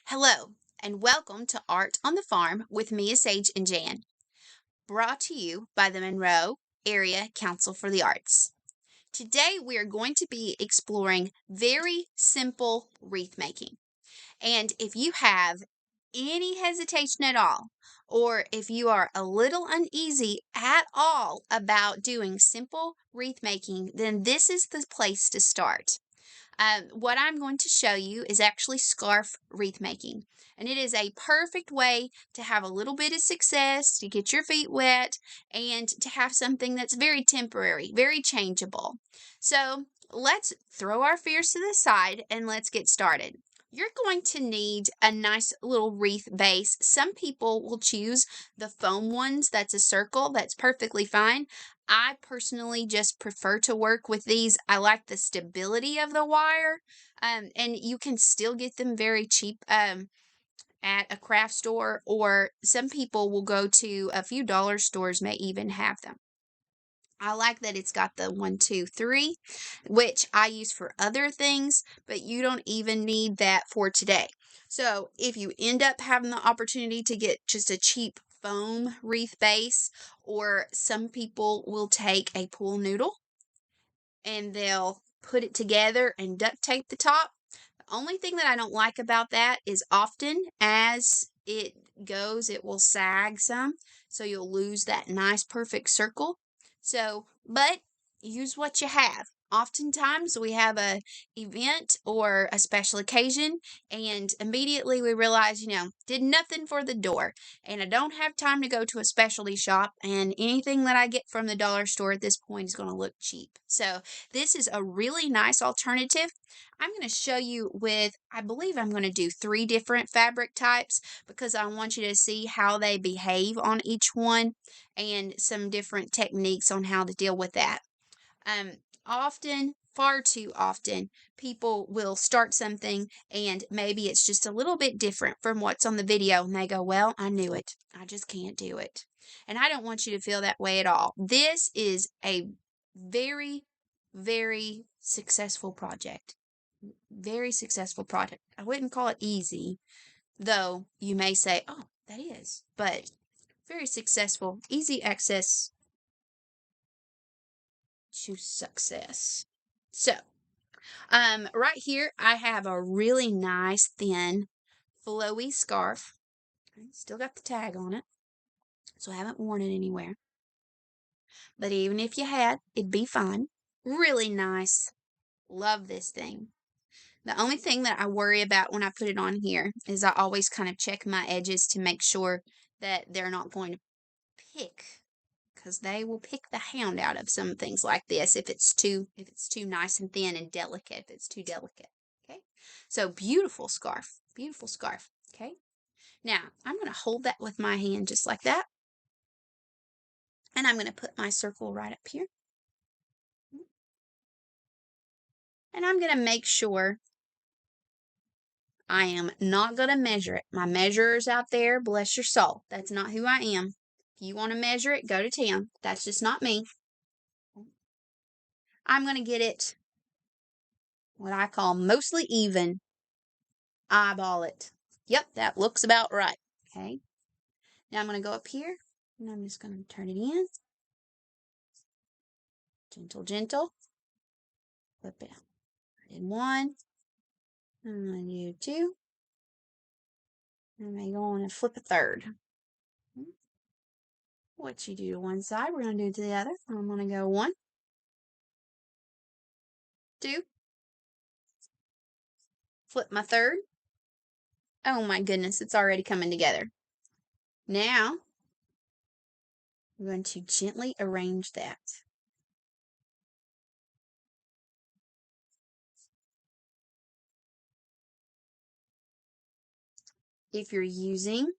Hello, and welcome to Art on the Farm with Mia, Sage, and Jan, brought to you by the Monroe Area Council for the Arts. Today, we are going to be exploring very simple wreath making. And if you have any hesitation at all, or if you are a little uneasy at all about doing simple wreath making, then this is the place to start. What I'm going to show you is actually scarf wreath making. And it is a perfect way to have a little bit of success, to get your feet wet, and to have something that's very temporary, very changeable. So let's throw our fears to the side and let's get started. You're going to need a nice little wreath base. Some people will choose the foam ones. That's a circle. That's perfectly fine. I personally just prefer to work with these. I like the stability of the wire, and you can still get them very cheap at a craft store, or some people will go to a few dollar stores, may even have them. I like that it's got the 1, 2, 3, which I use for other things, but you don't even need that for today. So if you end up having the opportunity to get just a cheap foam wreath base, or some people will take a pool noodle and they'll put it together and duct tape the top. The only thing that I don't like about that is often as it goes, it will sag some, so you'll lose that nice perfect circle. So, but use what you have. Oftentimes we have a event or a special occasion, and immediately we realize, did nothing for the door, and I don't have time to go to a specialty shop, and anything that I get from the dollar store at this point is going to look cheap. So this is a really nice alternative. I'm going to show you with, I believe I'm going to do 3 different fabric types because I want you to see how they behave on each one and some different techniques on how to deal with that. Often, far too often, people will start something and maybe it's just a little bit different from what's on the video and they go, well, I knew it. I just can't do it. And I don't want you to feel that way at all. This is a very, very successful project. Very successful project. I wouldn't call it easy, though you may say, oh, that is, but very successful, easy access to success. So, right here, I have a really nice, thin, flowy scarf. Still got the tag on it, so I haven't worn it anywhere. But even if you had, it'd be fine. Really nice. Love this thing. The only thing that I worry about when I put it on here is I always kind of check my edges to make sure that they're not going to pick, because they will pick the hound out of some things like this if it's too nice and thin and delicate, if it's too delicate. Okay, so beautiful scarf, beautiful scarf. Okay, now I'm going to hold that with my hand just like that, and I'm going to put my circle right up here, and I'm going to make sure I am not going to measure it. My measurer's out there, bless your soul. That's not who I am. If you want to measure it, go to town. That's just not me. I'm going to get it what I call mostly even. Eyeball it. Yep, that looks about right. Okay. Now I'm going to go up here, and I'm just going to turn it in. Gentle, gentle. Flip it out. I did 1. I'm going to do 2. I'm going to go on and flip a 3rd. What you do to one side, we're going to do to the other. I'm going to go 1, 2. Flip my 3rd. Oh my goodness, it's already coming together. Now, I'm going to gently arrange that. If you're using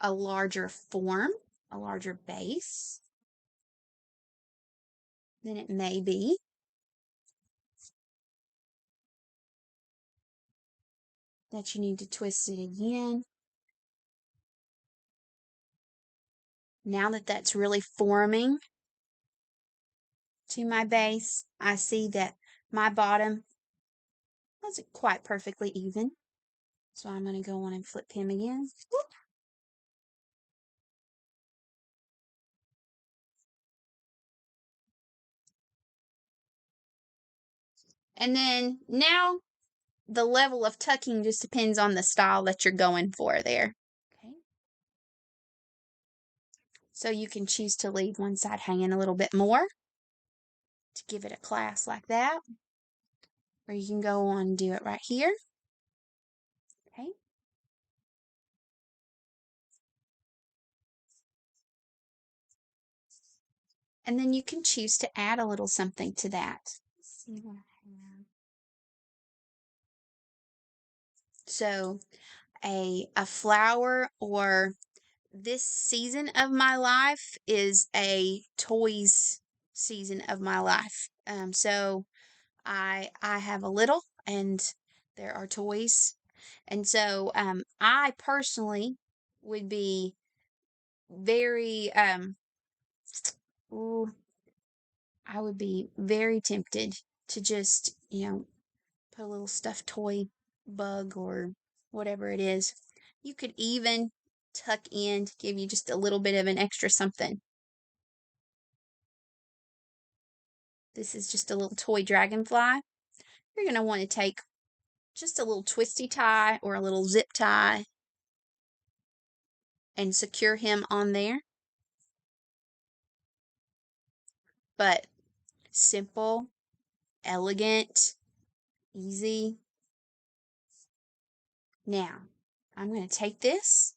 a larger form, a larger base, then it may be that you need to twist it again. Now that that's really forming to my base, I see that my bottom wasn't quite perfectly even. So I'm going to go on and flip him again. And then now the level of tucking just depends on the style that you're going for there. Okay. So you can choose to leave one side hanging a little bit more to give it a class like that. Or you can go on and do it right here. Okay. And then you can choose to add a little something to that. Let's see what I have. So a flower, or this season of my life is a toys season of my life. So I have a little, and there are toys, and so I personally would be very ooh, I would be very tempted to just put a little stuffed toy bug or whatever it is. You could even tuck in to give you just a little bit of an extra something. This is just a little toy dragonfly. You're going to want to take just a little twisty tie or a little zip tie and secure him on there. But simple, elegant, easy. Now, I'm going to take this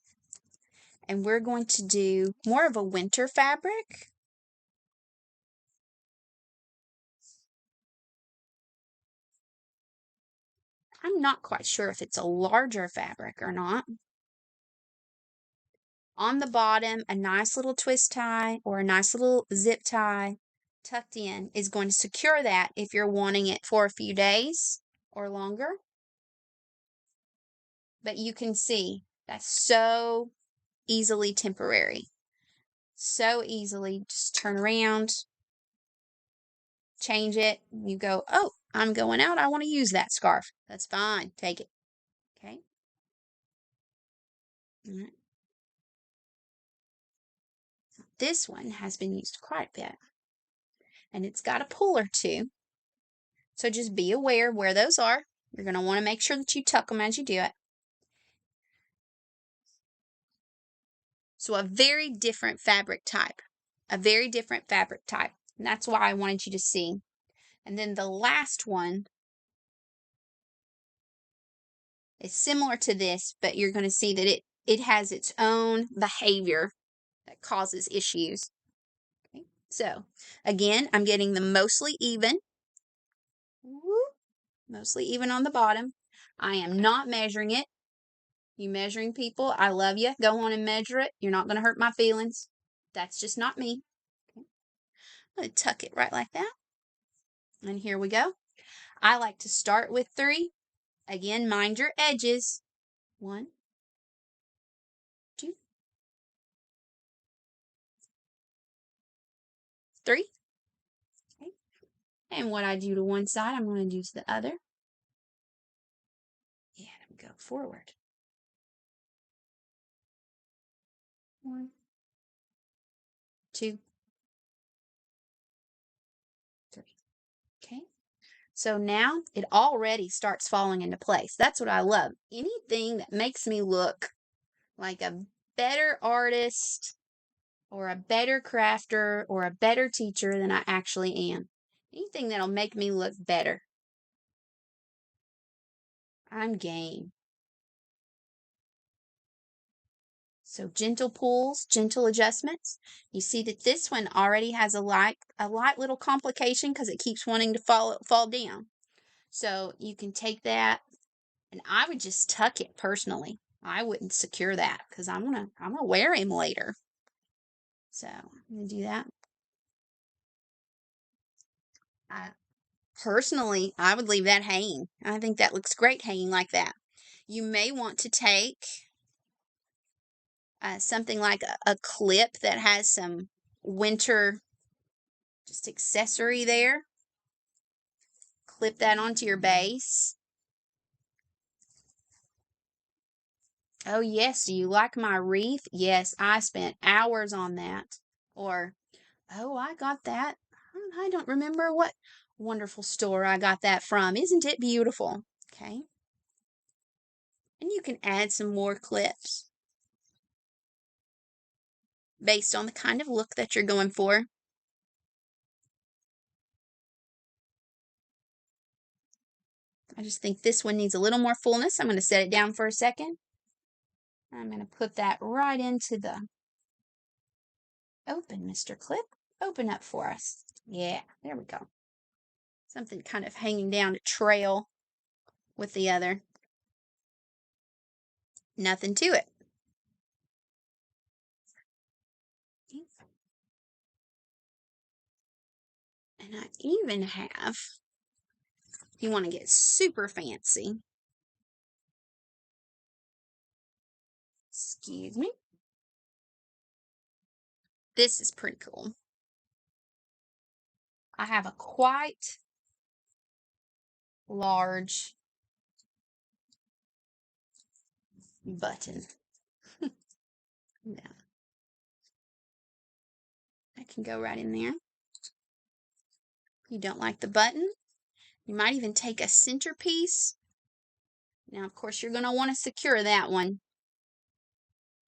and we're going to do more of a winter fabric. I'm not quite sure if it's a larger fabric or not. On the bottom, a nice little twist tie or a nice little zip tie tucked in is going to secure that if you're wanting it for a few days or longer. But you can see that's so easily temporary. So easily, just turn around, change it. You go, oh, I'm going out. I want to use that scarf. That's fine. Take it. Okay. All right. This one has been used quite a bit. And it's got a puller too. So just be aware where those are. You're going to want to make sure that you tuck them as you do it. So a very different fabric type. A very different fabric type. And that's why I wanted you to see. And then the last one is similar to this, but you're going to see that it has its own behavior that causes issues. Okay. So again, I'm getting them mostly even. Mostly even on the bottom. I am not measuring it. You measuring people, I love you. Go on and measure it. You're not going to hurt my feelings. That's just not me. Okay. I'm going to tuck it right like that. And here we go. I like to start with 3. Again, mind your edges. 1, 2, 3. Okay. And what I do to one side, I'm going to do to the other. And go forward. 1, 2, 3. Okay. So now it already starts falling into place. That's what I love. Anything that makes me look like a better artist or a better crafter or a better teacher than I actually am. Anything that'll make me look better. I'm game. So gentle pulls, gentle adjustments. You see that this one already has a light little complication because it keeps wanting to fall down. So you can take that, and I would just tuck it personally. I wouldn't secure that because I'm gonna wear him later. So I'm gonna do that. Personally, I would leave that hanging. I think that looks great hanging like that. You may want to take something like a clip that has some winter just accessory there. Clip that onto your base. Oh, yes. Do you like my wreath? Yes, I spent hours on that. Or, oh, I got that. I don't remember what wonderful store I got that from. Isn't it beautiful? Okay. And you can add some more clips based on the kind of look that you're going for. I just think this one needs a little more fullness. I'm going to set it down for a second. I'm going to put that right into the open, Mr. Clip. Open up for us. Yeah, there we go. Something kind of hanging down to trail with the other. Nothing to it. And I even have, if you want to get super fancy, excuse me, this is pretty cool. I have a quite large button. Yeah, that can go right in there. If you don't like the button, you might even take a centerpiece. Now, of course, you're going to want to secure that one.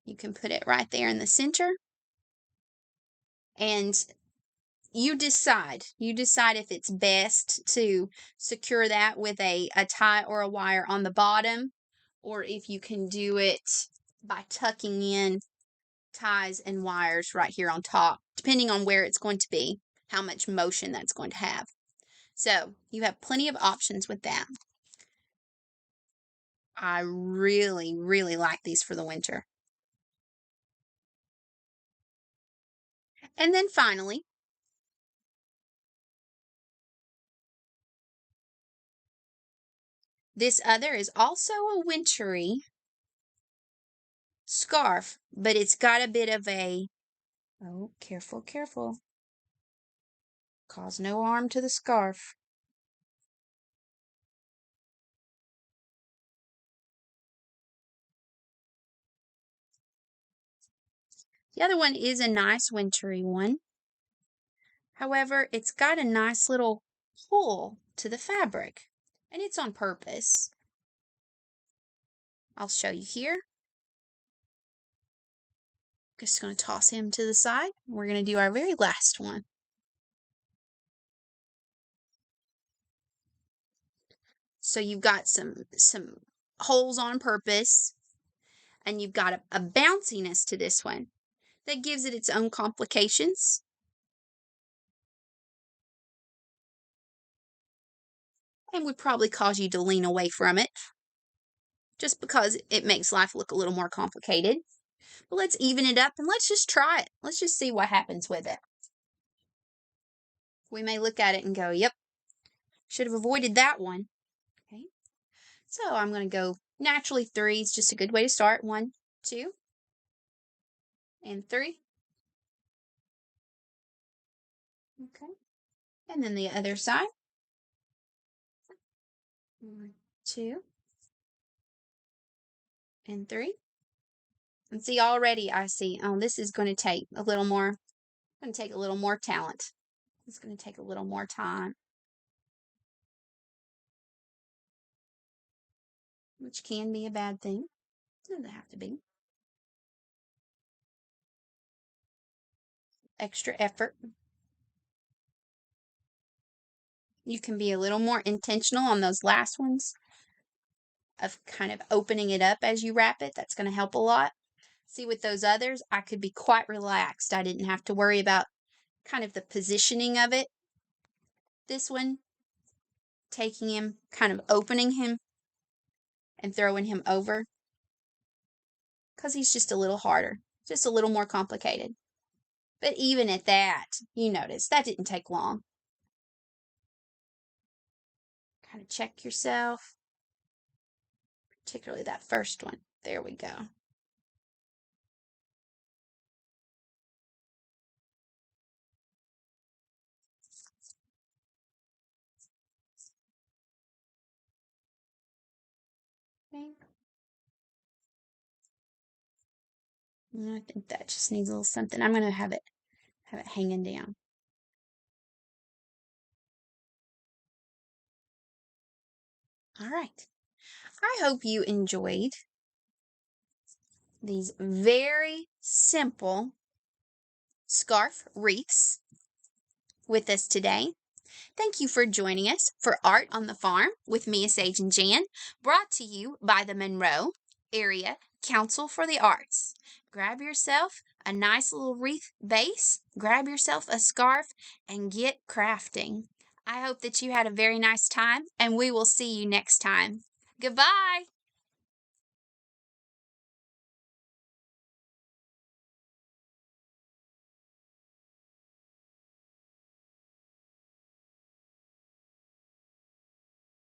You can put it right there in the center. And you decide if it's best to secure that with a tie or a wire on the bottom, or if you can do it by tucking in ties and wires right here on top, depending on where it's going to be, how much motion that's going to have. So you have plenty of options with that. I really, really like these for the winter. And then finally, this other is also a wintry scarf, but it's got a bit of a, oh, careful, careful. Cause no harm to the scarf. The other one is a nice wintry one. However, it's got a nice little pull to the fabric, and it's on purpose. I'll show you here. Just going to toss him to the side. We're going to do our very last one. So you've got some holes on purpose, and you've got a bounciness to this one that gives it its own complications. And would probably cause you to lean away from it just because it makes life look a little more complicated. But let's even it up and let's just try it. Let's just see what happens with it. We may look at it and go, yep, should have avoided that one. Okay. So I'm going to go naturally 3. It's just a good way to start. 1, 2, and 3. Okay. And then the other side. 1, 2, and 3. And see, already I see, oh, this is going to take a little more, going to take a little more talent. It's going to take a little more time. Which can be a bad thing. Doesn't have to be. Extra effort. You can be a little more intentional on those last ones of kind of opening it up as you wrap it. That's going to help a lot. See, with those others, I could be quite relaxed. I didn't have to worry about kind of the positioning of it. This one, taking him, kind of opening him and throwing him over because he's just a little harder, just a little more complicated. But even at that, you notice that didn't take long. Kind of check yourself, particularly that first one. There we go. Okay. I think that just needs a little something. I'm going to have it hanging down. All right. I hope you enjoyed these very simple scarf wreaths with us today. Thank you for joining us for Art on the Farm with Mia, Sage, and Jan, brought to you by the Monroe Area Council for the Arts. Grab yourself a nice little wreath base, grab yourself a scarf, and get crafting. I hope that you had a very nice time, and we will see you next time. Goodbye!